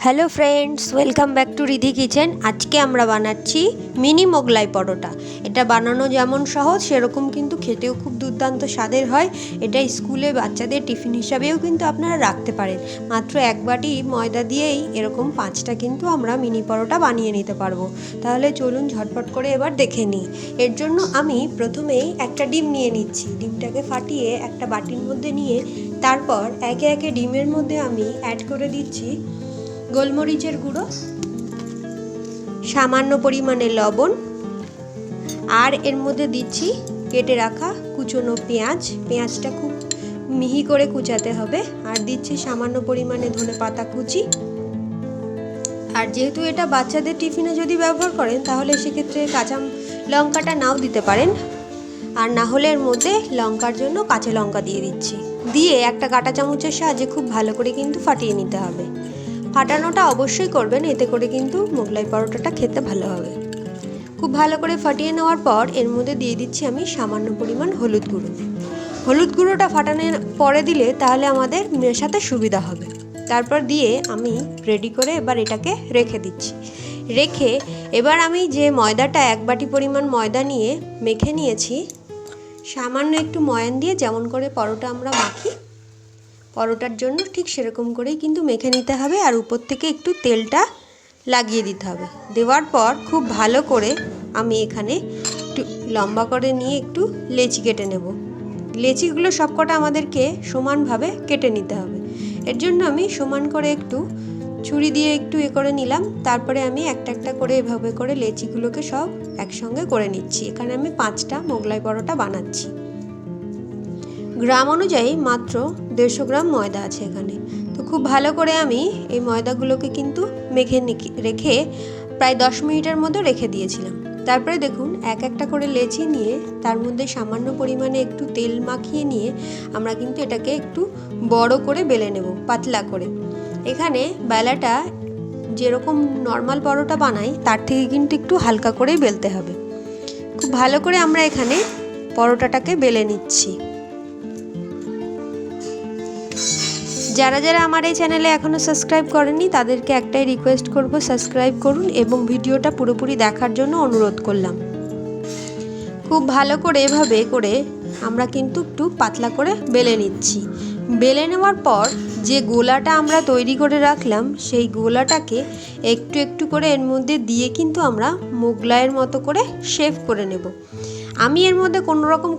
Hello friends, welcome back to Ridhi kitchen. আজকে আমরা বানাচ্ছি মিনি মোগলাই পরোটা। এটা বানানো যেমন সহজ সেরকম কিন্তু খেতেও খুব দুর্দান্ত স্বাদের হয়। এটা স্কুলে বাচ্চাদের টিফিন হিসাবেও কিন্তু আপনারা রাখতে পারেন। মাত্র এক বাটি ময়দা দিয়েই এরকম 5টা কিন্তু আমরা মিনি পরোটা বানিয়ে নিতে পারবো। তাহলে চলুন ঝটপট করে এবার দেখে নিই। এর জন্য আমি প্রথমেই একটা ডিম নিয়ে নিচ্ছি। ডিমটাকে ফাটিয়ে একটা বাটির মধ্যে নিয়ে তারপর একে একে ডিমের মধ্যে আমি অ্যাড করে দিচ্ছি গোলমরিচের গুঁড়ো, সামান্য পরিমাণে লবণ, আর এর মধ্যে দিচ্ছি কেটে রাখা কুচনো পেঁয়াজটা খুব মিহি করে কুচাতে হবে। আর দিচ্ছি সামান্য পরিমাণে ধনেপাতা কুচি। আর যেহেতু এটা বাচ্চাদের টিফিনে যদি ব্যবহার করেন তাহলে সেক্ষেত্রে কাঁচা লঙ্কাটা নাও দিতে পারেন, আর না হলে এর মধ্যে লঙ্কার জন্য কাঁচা লঙ্কা দিয়ে দিচ্ছি। দিয়ে একটা কাঁটা চামচের সাহায্যে খুব ভালো করে কিন্তু ফাটিয়ে নিতে হবে। ফাটানোটা অবশ্যই করবেন, এতে করে কিন্তু মোগলাই পরোটাটা খেতে ভালো হবে। খুব ভালো করে ফাটিয়ে নেওয়ার পর এর মধ্যে দিয়ে দিচ্ছি আমি সামান্য পরিমাণ হলুদ গুঁড়োটা ফাটানোর পরে দিলে তাহলে আমাদের মেশাতে সুবিধা হবে। তারপর দিয়ে আমি রেডি করে এবার এটাকে রেখে দিচ্ছি। রেখে এবার আমি যে ময়দাটা এক বাটি পরিমাণ ময়দা নিয়ে মেখে নিয়েছি, সামান্য একটু ময়ান দিয়ে যেমন করে পরোটা আমরা মাখি পরোটার জন্য ঠিক সেরকম করেই কিন্তু মেখে নিতে হবে। আর উপর থেকে একটু তেলটা লাগিয়ে দিতে হবে। দেওয়ার পর খুব ভালো করে আমি এখানে একটু লম্বা করে নিয়ে একটু লেচি কেটে নেব। লেচিগুলো সবকটা আমাদেরকে সমানভাবে কেটে নিতে হবে। এর জন্য আমি সমান করে একটু ছুরি দিয়ে একটু করে নিলাম। তারপরে আমি একটা একটা করে এভাবে করে লেচিগুলোকে সব একসঙ্গে করে নিচ্ছি। এখানে আমি 5টা মোগলাই পরোটা বানাচ্ছি। গ্রাম অনুযায়ী মাত্র 150 গ্রাম ময়দা আছে এখানে। তো খুব ভালো করে আমি এই ময়দাগুলোকে কিন্তু মেখে রেখে প্রায় 10 মিনিটের মতো রেখে দিয়েছিলাম। তারপরে দেখুন এক একটা করে লেচি নিয়ে তার মধ্যে সামান্য পরিমাণে একটু তেল মাখিয়ে নিয়ে আমরা কিন্তু এটাকে একটু বড় করে বেলে নেব, পাতলা করে। এখানে বেলাটা যেরকম নর্মাল পরোটা বানাই তার থেকে কিন্তু একটু হালকা করেই বেলতে হবে। খুব ভালো করে আমরা এখানে পরোটাটাকে বেলে নিচ্ছি। যারা যারা আমার এই চ্যানেলে এখনও সাবস্ক্রাইব করেননি তাদেরকে একটাই রিকোয়েস্ট করব, সাবস্ক্রাইব করুন এবং ভিডিওটা পুরোপুরি দেখার জন্য অনুরোধ করলাম। খুব ভালো করে এভাবে করে আমরা কিন্তু একটু পাতলা করে বেলে নিচ্ছি। বেলে নেওয়ার পর যে গোলাটা আমরা তৈরি করে রাখলাম সেই গোলাটাকে একটু একটু করে এর মধ্যে দিয়ে কিন্তু আমরা মোগলাইয়ের মতো করে শেপ করে নেব। আমি এর মধ্যে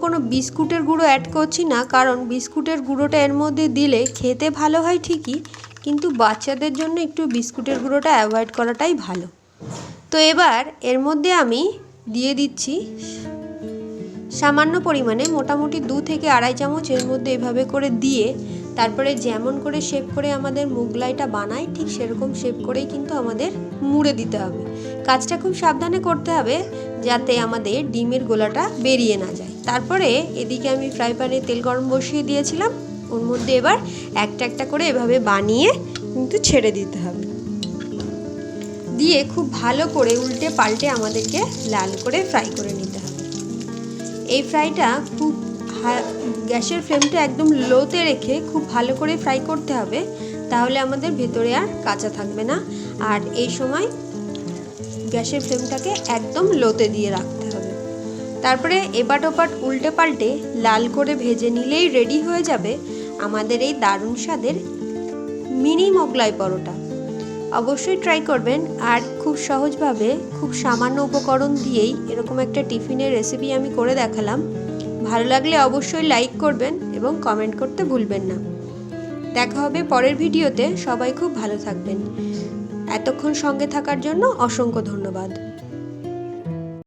কোনো বিস্কুটের গুঁড়ো অ্যাড করছি না, কারণ বিস্কুটের গুঁড়োটা এর মধ্যে দিলে খেতে ভালো হয় ঠিকই, কিন্তু বাচ্চাদের জন্য একটু বিস্কুটের গুঁড়োটা অ্যাভয়েড করাটাই ভালো। তো এবার এর মধ্যে আমি দিয়ে দিচ্ছি সামান্য পরিমাণে, মোটামুটি 2 থেকে আড়াই চামচ এর মধ্যে এভাবে করে দিয়ে তারপরে যেমন করে শেপ করে আমাদের মোগলাইটা বানাই ঠিক সেরকম শেপ করেই কিন্তু আমাদের মুড়ে দিতে হবে। কাজটা খুব সাবধানে করতে হবে যাতে আমাদের ডিমের গোলাটা বেরিয়ে না যায়। তারপরে এদিকে আমি ফ্রাই প্যানে তেল গরম বসিয়ে দিয়েছিলাম, ওর মধ্যে এবার একটা একটা করে এভাবে বানিয়ে কিন্তু ছেড়ে দিতে হবে। দিয়ে খুব ভালো করে উল্টে পাল্টে আমাদেরকে লাল করে ফ্রাই করে নিতে হবে। এই ফ্রাইটা খুব গ্যাসের ফ্লেমটা একদম লোতে রেখে খুব ভালো করে ফ্রাই করতে হবে, তাহলে আমাদের ভেতরে আর কাঁচা থাকবে না। আর এই সময় গ্যাসের ফ্লেমটাকে একদম লোতে দিয়ে রাখতে হবে। তারপরে এপাট ওপাট উল্টে পাল্টে লাল করে ভেজে নিলেই রেডি হয়ে যাবে আমাদের এই দারুণ স্বাদের মিনি মোগলাই পরোটা। অবশ্যই ট্রাই করবেন। আর খুব সহজভাবে খুব সামান্য উপকরণ দিয়েই এরকম একটা টিফিনের রেসিপি আমি করে দেখালাম। ভালো লাগলে অবশ্যই লাইক করবেন এবং কমেন্ট করতে ভুলবেন না। দেখা হবে পরের ভিডিওতে। সবাই খুব ভালো থাকবেন। এতক্ষণ সঙ্গে থাকার জন্য অসংখ্য ধন্যবাদ।